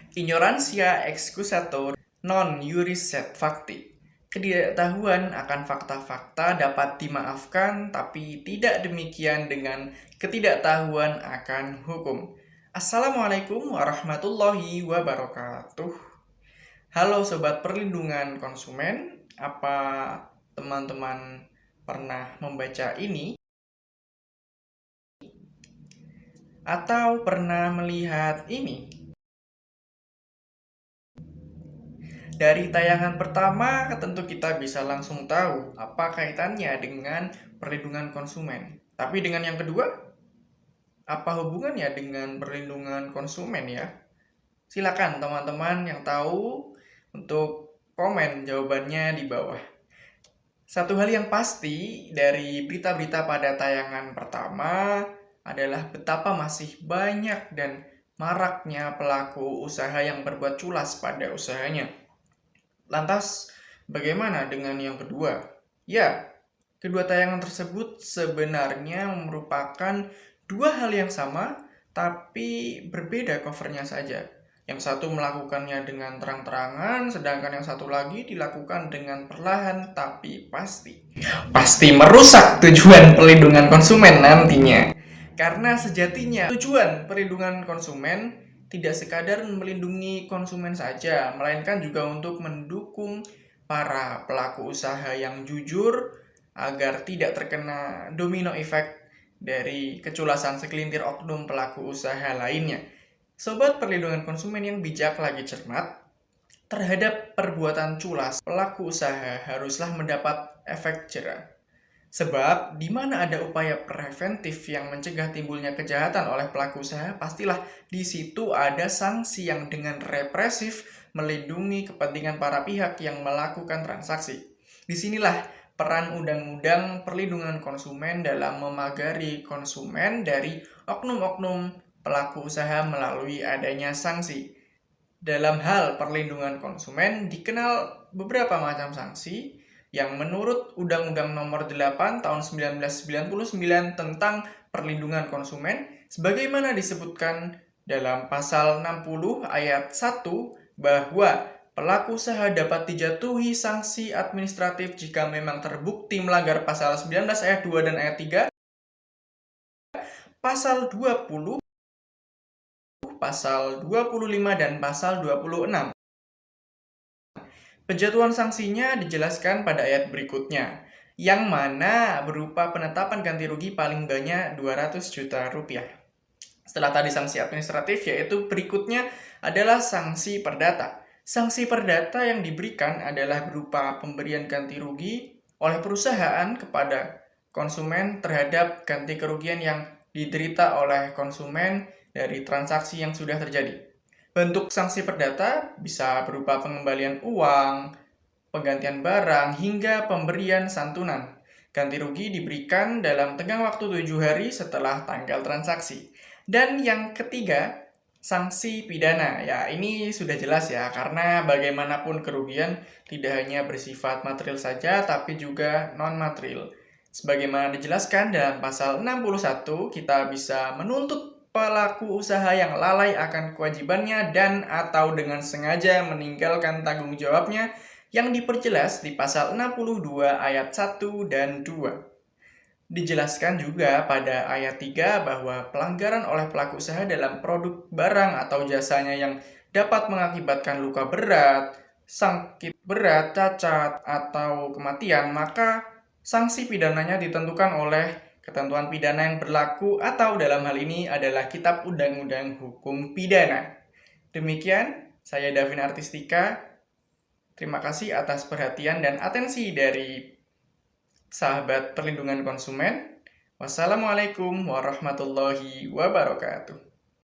Ignorantia excusatur non iuris sed facti. Ketidaktahuan akan fakta-fakta dapat dimaafkan, tapi tidak demikian dengan ketidaktahuan akan hukum. Assalamualaikum warahmatullahi wabarakatuh. Halo Sobat Perlindungan Konsumen, apa teman-teman pernah membaca ini? Atau pernah melihat ini? Dari tayangan pertama, tentu kita bisa langsung tahu apa kaitannya dengan perlindungan konsumen. Tapi dengan yang kedua, apa hubungannya dengan perlindungan konsumen ya? Silakan teman-teman yang tahu untuk komen jawabannya di bawah. Satu hal yang pasti dari berita-berita pada tayangan pertama adalah betapa masih banyak dan maraknya pelaku usaha yang berbuat culas pada usahanya. Lantas, bagaimana dengan yang kedua? Ya, kedua tayangan tersebut sebenarnya merupakan dua hal yang sama, tapi berbeda covernya saja. Yang satu melakukannya dengan terang-terangan, sedangkan yang satu lagi dilakukan dengan perlahan tapi pasti. Pasti merusak tujuan perlindungan konsumen nantinya. Karena sejatinya tujuan perlindungan konsumen tidak sekadar melindungi konsumen saja, melainkan juga untuk mendukung para pelaku usaha yang jujur agar tidak terkena domino effect dari keculasan segelintir oknum pelaku usaha lainnya. Sobat perlindungan konsumen yang bijak lagi cermat, terhadap perbuatan culas pelaku usaha haruslah mendapat efek jera. Sebab, di mana ada upaya preventif yang mencegah timbulnya kejahatan oleh pelaku usaha, pastilah di situ ada sanksi yang dengan represif melindungi kepentingan para pihak yang melakukan transaksi. Disinilah peran Undang-Undang Perlindungan Konsumen dalam memagari konsumen dari oknum-oknum pelaku usaha melalui adanya sanksi. Dalam hal perlindungan konsumen dikenal beberapa macam sanksi, yang menurut Undang-Undang Nomor 8 Tahun 1999 tentang Perlindungan Konsumen, sebagaimana disebutkan dalam Pasal 60 Ayat 1 bahwa pelaku usaha dapat dijatuhi sanksi administratif jika memang terbukti melanggar Pasal 19 Ayat 2 dan Ayat 3, Pasal 20, Pasal 25, dan Pasal 26. Penjatuhan sanksinya dijelaskan pada ayat berikutnya, yang mana berupa penetapan ganti rugi paling banyak 200 juta rupiah. Setelah tadi sanksi administratif, yaitu berikutnya adalah sanksi perdata. Sanksi perdata yang diberikan adalah berupa pemberian ganti rugi oleh perusahaan kepada konsumen terhadap ganti kerugian yang diderita oleh konsumen dari transaksi yang sudah terjadi. Bentuk sanksi perdata bisa berupa pengembalian uang, penggantian barang, hingga pemberian santunan. Ganti rugi diberikan dalam tenggang waktu 7 hari setelah tanggal transaksi. Dan yang ketiga, sanksi pidana. Ya, ini sudah jelas ya, karena bagaimanapun kerugian tidak hanya bersifat material saja, tapi juga non-material. Sebagaimana dijelaskan dalam pasal 61, kita bisa menuntut pelaku usaha yang lalai akan kewajibannya dan atau dengan sengaja meninggalkan tanggung jawabnya yang diperjelas di pasal 62 ayat 1 dan 2. Dijelaskan juga pada ayat 3 bahwa pelanggaran oleh pelaku usaha dalam produk barang atau jasanya yang dapat mengakibatkan luka berat, sakit berat, cacat, atau kematian, maka sanksi pidananya ditentukan oleh ketentuan pidana yang berlaku atau dalam hal ini adalah Kitab Undang-Undang Hukum Pidana. Demikian, saya Davin Artistika. Terima kasih atas perhatian dan atensi dari sahabat perlindungan konsumen. Wassalamualaikum warahmatullahi wabarakatuh.